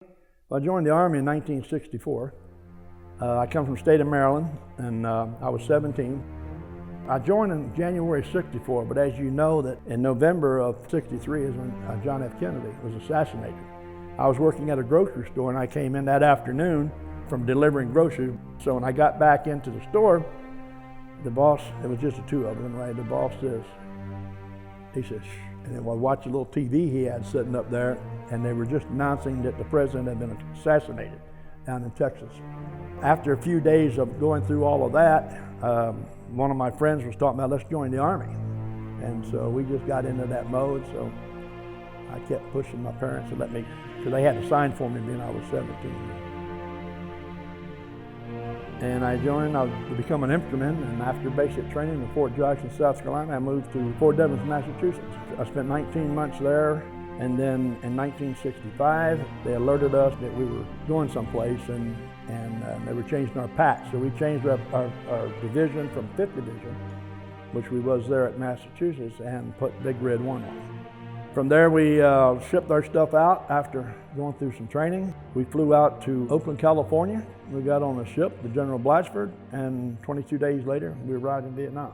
I joined the Army in 1964. I come from the state of Maryland, and I was 17. I joined in January '64, but as you know, that in November of '63 is when John F. Kennedy was assassinated. I was working at a grocery store, and I came in that afternoon from delivering groceries. So when I got back into the store, the boss, it was just the two of them, right? The boss says, he says, shh. And then I watched a little TV he had sitting up there, and they were just announcing that the president had been assassinated down in Texas. After a few days of going through all of that, one of my friends was talking about, let's join the Army. And so we just got into that mode, so I kept pushing my parents to let me, because they had to sign for me when I was 17. And I joined, I was to become an infantryman, and after basic training in Fort Jackson, South Carolina, I moved to Fort Devens, Massachusetts. I spent 19 months there, and then in 1965, they alerted us that we were going someplace, and they were changing our patch. So we changed our division from 5th Division, which we was there at Massachusetts, and put Big Red 1 on. From there, we shipped our stuff out after going through some training. We flew out to Oakland, California. We got on a ship, the General Blatchford, and 22 days later, we arrived in Vietnam.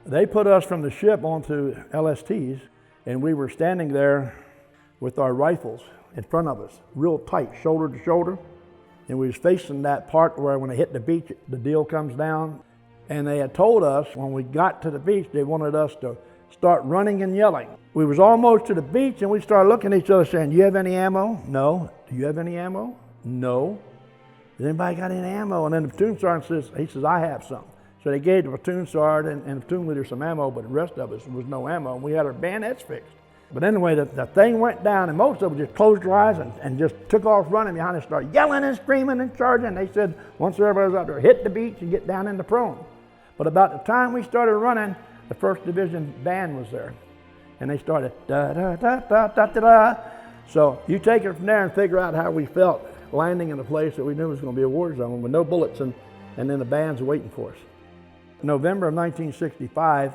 They put us from the ship onto LSTs, and we were standing there with our rifles in front of us, real tight, shoulder to shoulder. And we was facing that part where when they hit the beach, the deal comes down. And they had told us when we got to the beach, they wanted us to start running and yelling. We was almost to the beach, and we started looking at each other saying, "Do you have any ammo?" "No." "Do you have any ammo?" "No." "Has anybody got any ammo?" And then the platoon sergeant says, "I have some." So they gave the platoon sergeant and the platoon leader some ammo, but the rest of us was no ammo, and we had our bayonets fixed. But anyway, the thing went down, and most of them just closed their eyes and just took off running behind us, started yelling and screaming and charging. And they said, once everybody was out there, hit the beach and get down into prone. But about the time we started running, the 1st Division band was there, and they started da-da-da-da-da-da-da. So you take it from there and figure out how we felt landing in a place that we knew was going to be a war zone with no bullets, and then the band's waiting for us. November of 1965,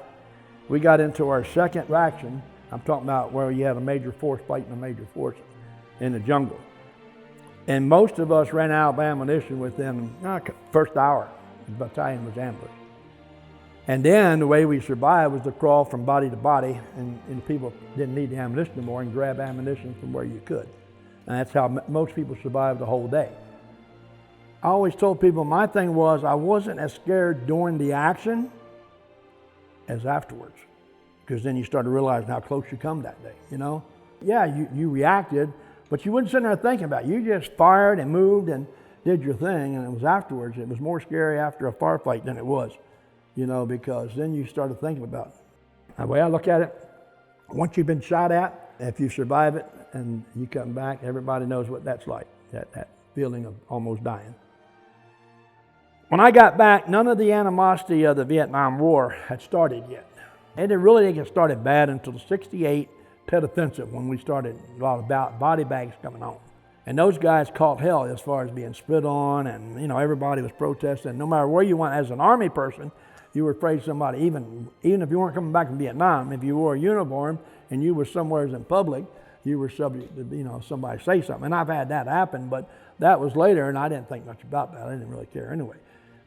we got into our second action. I'm talking about where you had a major force fighting a major force in the jungle. And most of us ran out of ammunition within first hour. The battalion was ambushed. And then the way we survived was to crawl from body to body, and people didn't need the ammunition anymore, and grab ammunition from where you could. And that's how most people survived the whole day. I always told people my thing was I wasn't as scared during the action as afterwards, because then you start to realize how close you come that day, you know? Yeah, you reacted, but you wouldn't sit there thinking about it. You just fired and moved and did your thing, and it was afterwards. It was more scary after a firefight than it was, you know, because then you started thinking about it. The way I look at it, once you've been shot at, if you survive it and you come back, everybody knows what that's like, that feeling of almost dying. When I got back, none of the animosity of the Vietnam War had started yet. It didn't get started bad until the '68 Tet Offensive, when we started a lot of body bags coming on. And those guys caught hell as far as being spit on, and you know, everybody was protesting. No matter where you went as an Army person, you were afraid somebody, even if you weren't coming back from Vietnam, if you wore a uniform and you were somewhere in public, you were subject to, you know, somebody say something. And I've had that happen, but that was later, and I didn't think much about that. I didn't really care anyway.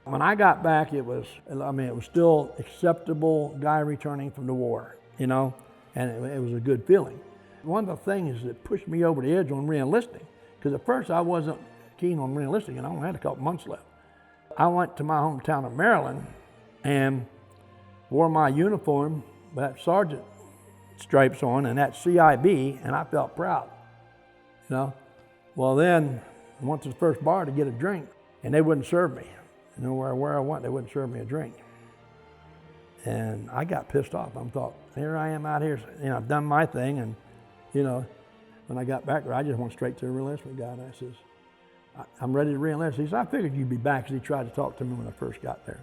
When I got back, it was still acceptable guy returning from the war, you know, and it was a good feeling. One of the things that pushed me over the edge on re-enlisting, because at first I wasn't keen on re-enlisting, and I only had a couple months left. I went to my hometown of Maryland and wore my uniform, that sergeant stripes on, and that CIB, and I felt proud, you know. Well, then I went to the first bar to get a drink, and they wouldn't serve me. You know, where I went, they wouldn't serve me a drink. And I got pissed off. I thought, here I am out here, you know, I've done my thing, and, you know, when I got back there, I just went straight to the re-enlistment guy, and I says, I'm ready to re-enlist. He said, I figured you'd be back, because he tried to talk to me when I first got there.